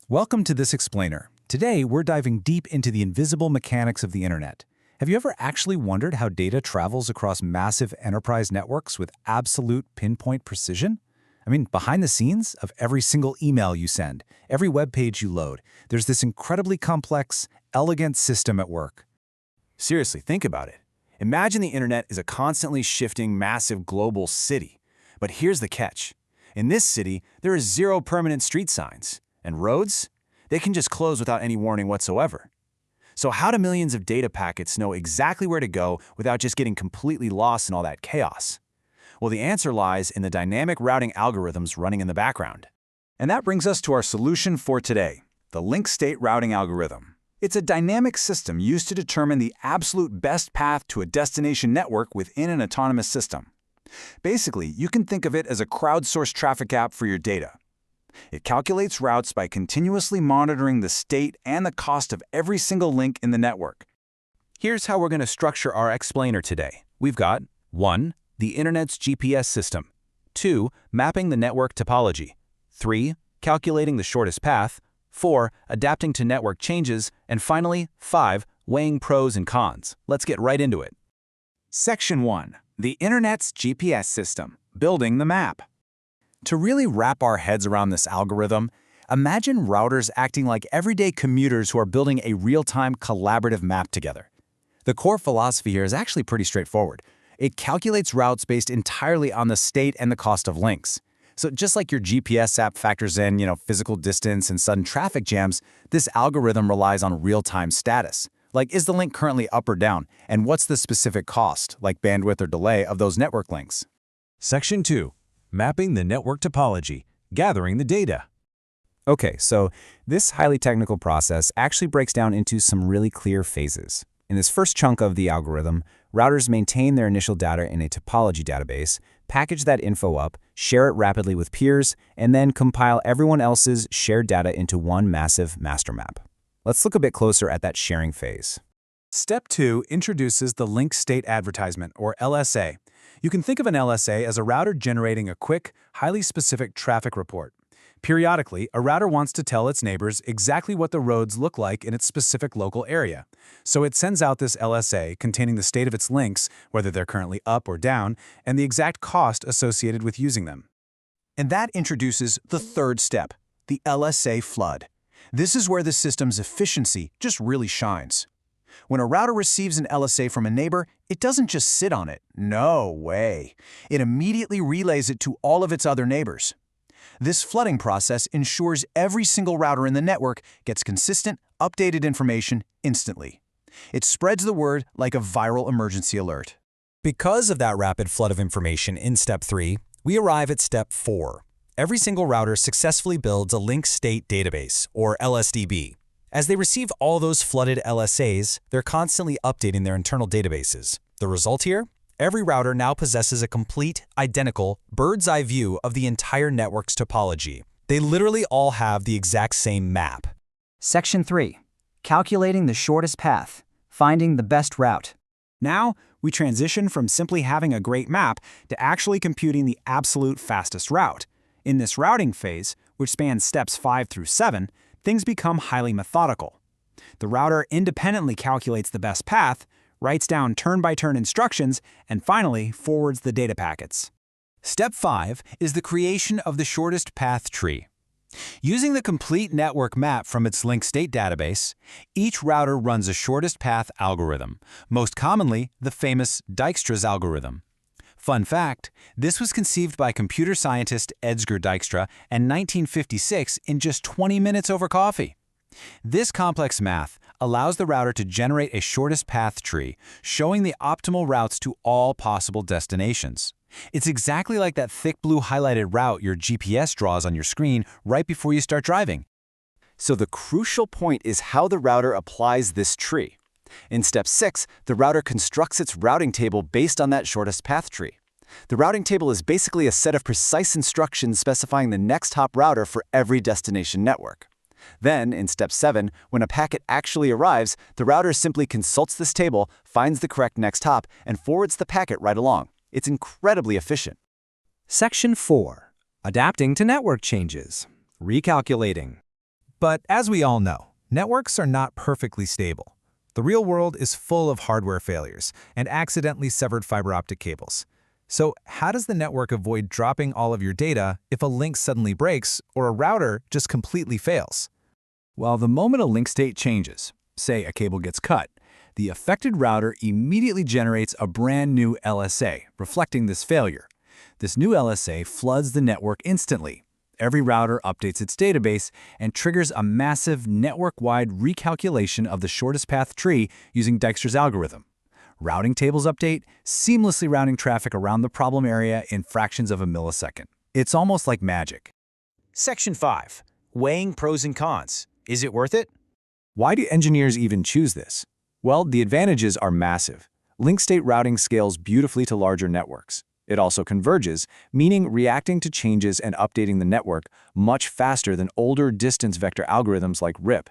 Welcome to this explainer. Today, we're diving deep into the invisible mechanics of the internet. Have you ever actually wondered how data travels across massive enterprise networks with absolute pinpoint precision? Behind the scenes of every single email you send, every web page you load, there's this incredibly complex, elegant system at work. Seriously, think about it. Imagine the internet is a constantly shifting, massive global city. But here's the catch. In this city, there is zero permanent street signs. And roads? They can just close without any warning whatsoever. So how do millions of data packets know exactly where to go without just getting completely lost in all that chaos? Well, the answer lies in the dynamic routing algorithms running in the background. And that brings us to our solution for today, the Link State Routing Algorithm. It's a dynamic system used to determine the absolute best path to a destination network within an autonomous system. Basically, you can think of it as a crowdsourced traffic app for your data. It calculates routes by continuously monitoring the state and the cost of every single link in the network. Here's how we're going to structure our explainer today. We've got 1. The Internet's GPS system. 2. Mapping the network topology. 3. Calculating the shortest path. 4. Adapting to network changes. And finally, 5. Weighing pros and cons. Let's get right into it. Section 1. The Internet's GPS system. Building the map. To really wrap our heads around this algorithm, imagine routers acting like everyday commuters who are building a real-time collaborative map together. The core philosophy here is actually pretty straightforward. It calculates routes based entirely on the state and the cost of links. So just like your GPS app factors in, physical distance and sudden traffic jams, this algorithm relies on real-time status. Like, is the link currently up or down? And what's the specific cost, like bandwidth or delay, of those network links? Section 2. Mapping the network topology, gathering the data. Okay, so this highly technical process actually breaks down into some really clear phases. In this first chunk of the algorithm, routers maintain their initial data in a topology database, package that info up, share it rapidly with peers, and then compile everyone else's shared data into one massive master map. Let's look a bit closer at that sharing phase. Step 2 introduces the Link State Advertisement, or LSA. You can think of an LSA as a router generating a quick, highly specific traffic report. Periodically, a router wants to tell its neighbors exactly what the roads look like in its specific local area. So it sends out this LSA containing the state of its links, whether they're currently up or down, and the exact cost associated with using them. And that introduces the third step, the LSA flood. This is where the system's efficiency just really shines. When a router receives an LSA from a neighbor, it doesn't just sit on it. No way. It immediately relays it to all of its other neighbors. This flooding process ensures every single router in the network gets consistent, updated information instantly. It spreads the word like a viral emergency alert. Because of that rapid flood of information in Step 3, we arrive at Step 4. Every single router successfully builds a Link State Database, or LSDB. As they receive all those flooded LSAs, they're constantly updating their internal databases. The result here? Every router now possesses a complete, identical, bird's-eye view of the entire network's topology. They literally all have the exact same map. Section 3. Calculating the shortest path. Finding the best route. Now, we transition from simply having a great map to actually computing the absolute fastest route. In this routing phase, which spans steps 5 through 7, things become highly methodical. The router independently calculates the best path, writes down turn-by-turn instructions, and finally forwards the data packets. Step 5 is the creation of the shortest path tree. Using the complete network map from its Link State database, each router runs a shortest path algorithm, most commonly the famous Dijkstra's algorithm. Fun fact, this was conceived by computer scientist Dijkstra in 1956 in just 20 minutes over coffee. This complex math allows the router to generate a shortest path tree, showing the optimal routes to all possible destinations. It's exactly like that thick blue highlighted route your GPS draws on your screen right before you start driving. So the crucial point is how the router applies this tree. In Step 6, the router constructs its routing table based on that shortest path tree. The routing table is basically a set of precise instructions specifying the next hop router for every destination network. Then, in Step 7, when a packet actually arrives, the router simply consults this table, finds the correct next hop, and forwards the packet right along. It's incredibly efficient. Section 4. Adapting to network changes. Recalculating. But as we all know, networks are not perfectly stable. The real world is full of hardware failures and accidentally severed fiber optic cables. So how does the network avoid dropping all of your data if a link suddenly breaks or a router just completely fails? Well, the moment a link state changes, say a cable gets cut, the affected router immediately generates a brand new LSA, reflecting this failure. This new LSA floods the network instantly. Every router updates its database and triggers a massive network-wide recalculation of the shortest path tree using Dijkstra's algorithm. Routing tables update, seamlessly routing traffic around the problem area in fractions of a millisecond. It's almost like magic. Section 5. Weighing pros and cons. Is it worth it? Why do engineers even choose this? Well, the advantages are massive. Link state routing scales beautifully to larger networks. It also converges, meaning reacting to changes and updating the network much faster than older distance vector algorithms like RIP.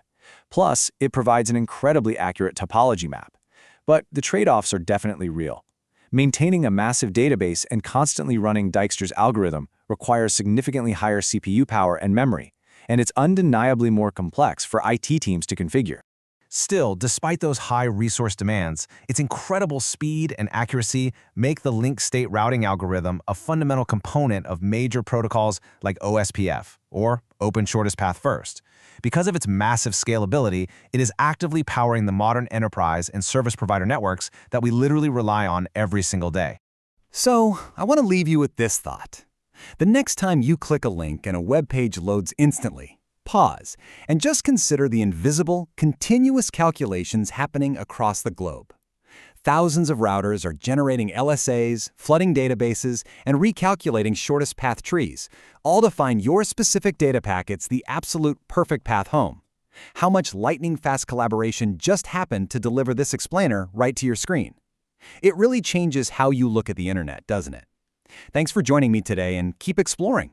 Plus, it provides an incredibly accurate topology map. But the trade-offs are definitely real. Maintaining a massive database and constantly running Dijkstra's algorithm requires significantly higher CPU power and memory, and it's undeniably more complex for IT teams to configure. Still, despite those high resource demands, its incredible speed and accuracy make the link state routing algorithm a fundamental component of major protocols like OSPF, or Open Shortest Path First. Because of its massive scalability, it is actively powering the modern enterprise and service provider networks that we literally rely on every single day. So, I want to leave you with this thought. The next time you click a link and a web page loads instantly, pause and just consider the invisible, continuous calculations happening across the globe. Thousands of routers are generating LSAs, flooding databases, and recalculating shortest path trees, all to find your specific data packets the absolute perfect path home. How much lightning-fast collaboration just happened to deliver this explainer right to your screen? It really changes how you look at the internet, doesn't it? Thanks for joining me today, and keep exploring.